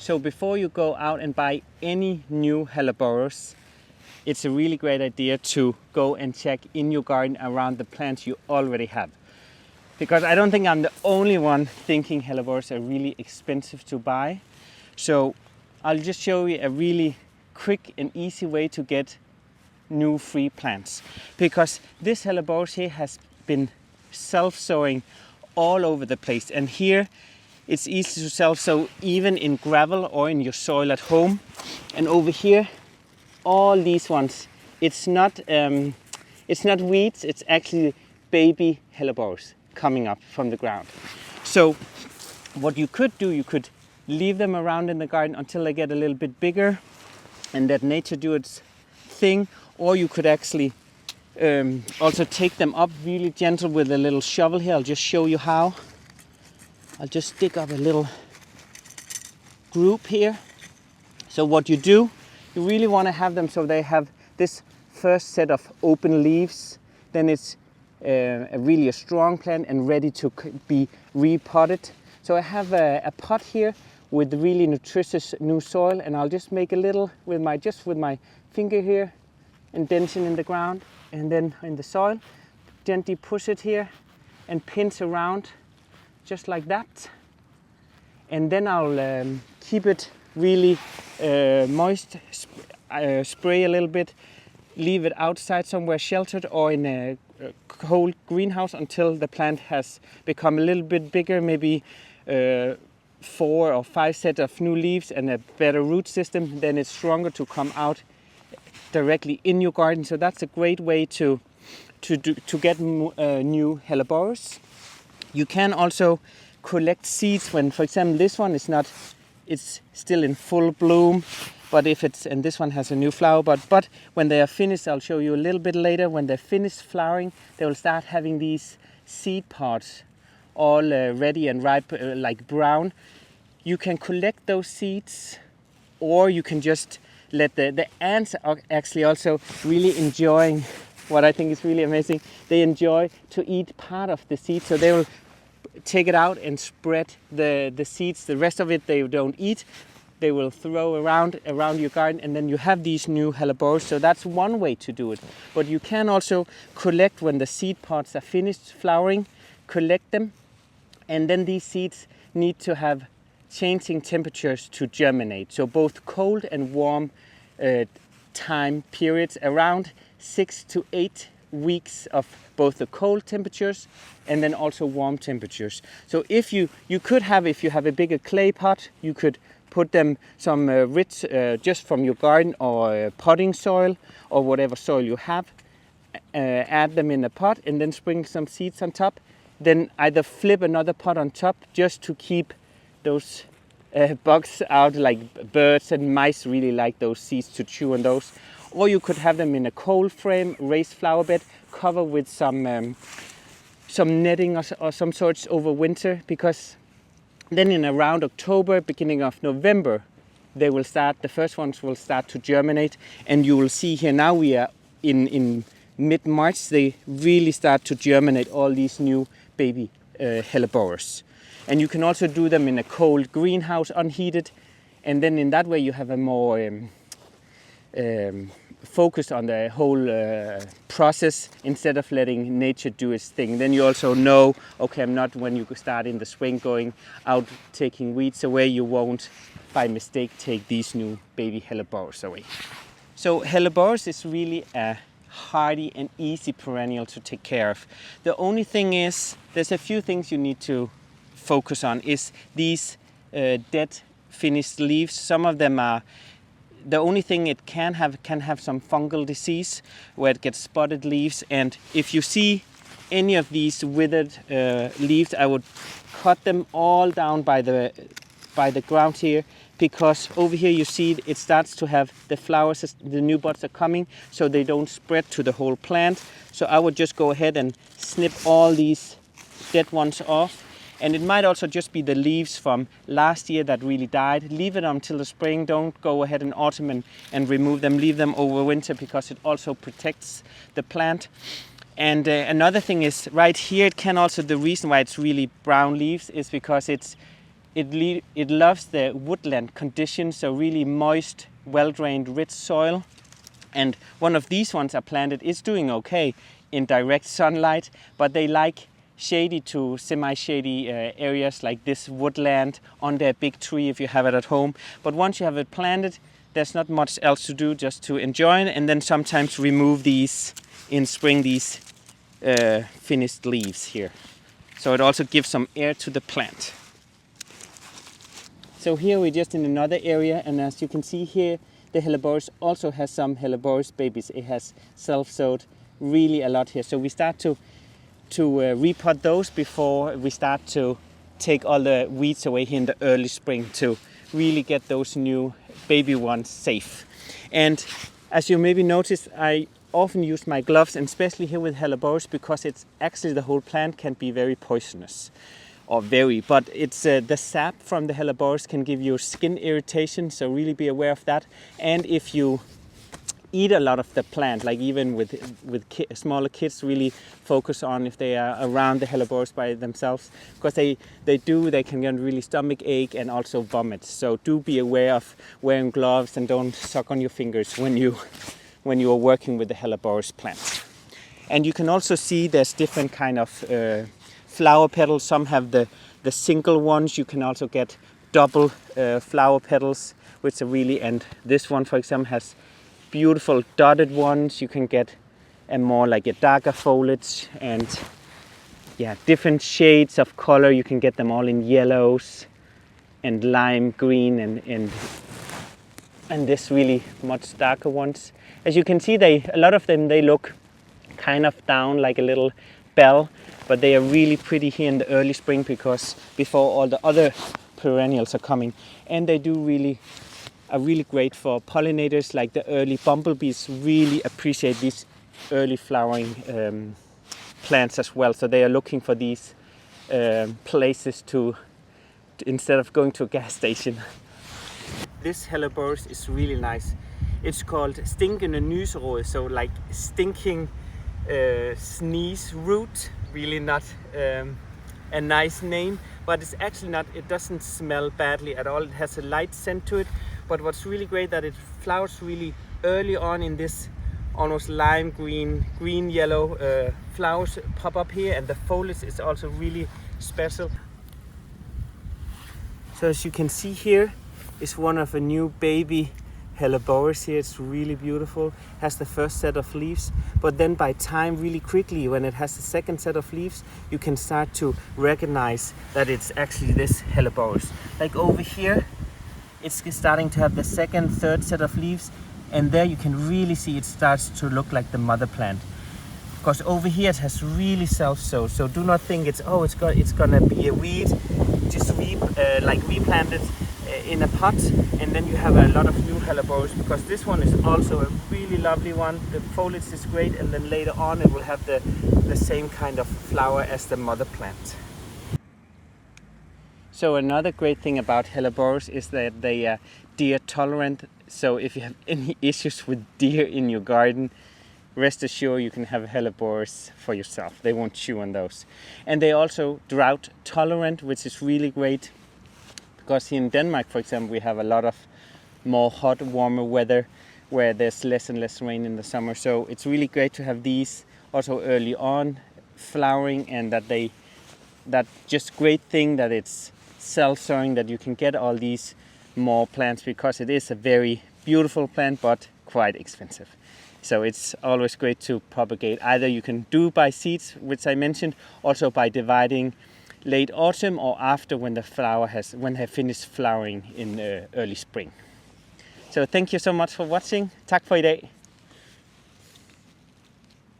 So before you go out and buy any new Helleborus, it's a really great idea to go and check in your garden around the plants you already have. Because I don't think I'm the only one thinking Helleborus are really expensive to buy. So I'll just show you a really quick and easy way to get new free plants. Because this Helleborus here has been self-sowing all over the place. And here it's easy to self-sow even in gravel or in your soil at home. And over here, all these ones, it's not weeds, it's actually baby Helleborus coming up from the ground. So what you could do, you could leave them around in the garden until they get a little bit bigger and let nature do its thing, or you could actually also take them up really gentle with a little shovel here. I'll just show you how. I'll just dig up a little group here. So what you do, you really want to have them so they have this first set of open leaves. Then it's really a strong plant and ready to be repotted. So I have a pot here with really nutritious new soil, and I'll just make a little with my finger here, indentation in the ground and then in the soil. Gently push it here and pinch around just like that. And then I'll keep it really moist, spray a little bit, leave it outside somewhere sheltered or in a cold greenhouse until the plant has become a little bit bigger, maybe 4 or 5 sets of new leaves and a better root system. Then it's stronger to come out directly in your garden. So that's a great way to get new Helleborus. You can also collect seeds when, for example, this one is not, it's still in full bloom, but if it's, and this one has a new flower, but when they are finished, I'll show you a little bit later, when they're finished flowering, they will start having these seed pods all ready and ripe, like brown. You can collect those seeds, or you can just let the ants are actually also really enjoying what I think is really amazing. They enjoy to eat part of the seed, so they will take it out and spread the seeds. The rest of it they don't eat. They will throw around your garden, and then you have these new Helleborus. So that's one way to do it. But you can also collect when the seed pods are finished flowering, collect them, and then these seeds need to have changing temperatures to germinate. So both cold and warm time periods, around 6 to 8 weeks of both the cold temperatures and then also warm temperatures. So if you have a bigger clay pot, you could put them some rich just from your garden or potting soil or whatever soil you have, add them in a pot and then sprinkle some seeds on top. Then either flip another pot on top just to keep those bugs out, like birds and mice really like those seeds to chew on those. Or you could have them in a cold frame, raised flower bed, cover with some netting or some sorts over winter, because then in around October, beginning of November, they will start, the first ones will start to germinate. And you will see here now we are in mid-March, they really start to germinate, all these new baby Helleborus. And you can also do them in a cold greenhouse, unheated. And then in that way you have a more focus on the whole process instead of letting nature do its thing. Then you also know, okay, I'm not, when you start in the spring, going out taking weeds away, you won't by mistake take these new baby Helleborus away. So Helleborus is really a hardy and easy perennial to take care of. The only thing is, there's a few things you need to focus on, is these dead finished leaves. Some of them are, the only thing it can have some fungal disease where it gets spotted leaves. And if you see any of these withered leaves, I would cut them all down by the ground here, because over here you see it starts to have the flowers, the new buds are coming, so they don't spread to the whole plant. So I would just go ahead and snip all these dead ones off. And it might also just be the leaves from last year that really died. Leave it until the spring. Don't go ahead in autumn and remove them. Leave them over winter, because it also protects the plant. And another thing is right here, it can also, the reason why it's really brown leaves is because it's It loves the woodland conditions, so really moist, well-drained, rich soil. And one of these ones I planted is doing okay in direct sunlight, but they like shady to semi-shady areas like this woodland under a big tree if you have it at home. But once you have it planted, there's not much else to do, just to enjoy it, and then sometimes remove these in spring, these finished leaves here. So it also gives some air to the plant. So here we're just in another area, and as you can see here, the Helleborus also has some Helleborus babies. It has self-sowed really a lot here. So we start to repot those before we start to take all the weeds away here in the early spring to really get those new baby ones safe. And as you maybe noticed, I often use my gloves, and especially here with Helleborus, because it's actually the whole plant can be very poisonous. But it's the sap from the Helleborus can give you skin irritation, so really be aware of that. And if you eat a lot of the plant, like even with smaller kids, really focus on if they are around the Helleborus by themselves, because they can get really stomach ache and also vomit. So do be aware of wearing gloves and don't suck on your fingers when you are working with the Helleborus plant. And you can also see there's different kind of flower petals. Some have the single ones. You can also get double flower petals, which are really, and this one, for example, has beautiful dotted ones. You can get a more like a darker foliage, and yeah, different shades of color. You can get them all in yellows and lime green and this really much darker ones. As you can see, a lot of them, they look kind of down like a little bell, but they are really pretty here in the early spring because before all the other perennials are coming. And they are really great for pollinators, like the early bumblebees really appreciate these early flowering plants as well. So they are looking for these places to instead of going to a gas station. This Helleborus is really nice. It's called stinkende nyserod, so like stinking sneeze root. Really not a nice name, but it's actually not. It doesn't smell badly at all. It has a light scent to it. But what's really great that it flowers really early on in this almost lime green yellow flowers pop up here, and the foliage is also really special. So as you can see here is one of a new baby Helleborus here. It's really beautiful, has the first set of leaves, but then by time, really quickly, when it has the second set of leaves, you can start to recognize that it's actually this Helleborus. Like over here, it's starting to have the second, third set of leaves, and there you can really see it starts to look like the mother plant. Because over here it has really self-sowed, so do not think it's gonna be a weed. Just replant it in a pot, and then you have a lot of new Helleborus, because this one is also a really lovely one. The foliage is great, and then later on it will have the same kind of flower as the mother plant. So another great thing about Helleborus is that they are deer tolerant. So if you have any issues with deer in your garden, rest assured you can have a Helleborus for yourself. They won't chew on those. And they also drought tolerant, which is really great, because here in Denmark, for example, we have a lot of more hot, warmer weather where there's less and less rain in the summer. So it's really great to have these also early on flowering, and that just great thing that it's self-sowing, that you can get all these more plants, because it is a very beautiful plant but quite expensive. So it's always great to propagate. Either you can do by seeds, which I mentioned, also by dividing late autumn or after when they have finished flowering in early spring. So thank you so much for watching. Tak for i dag.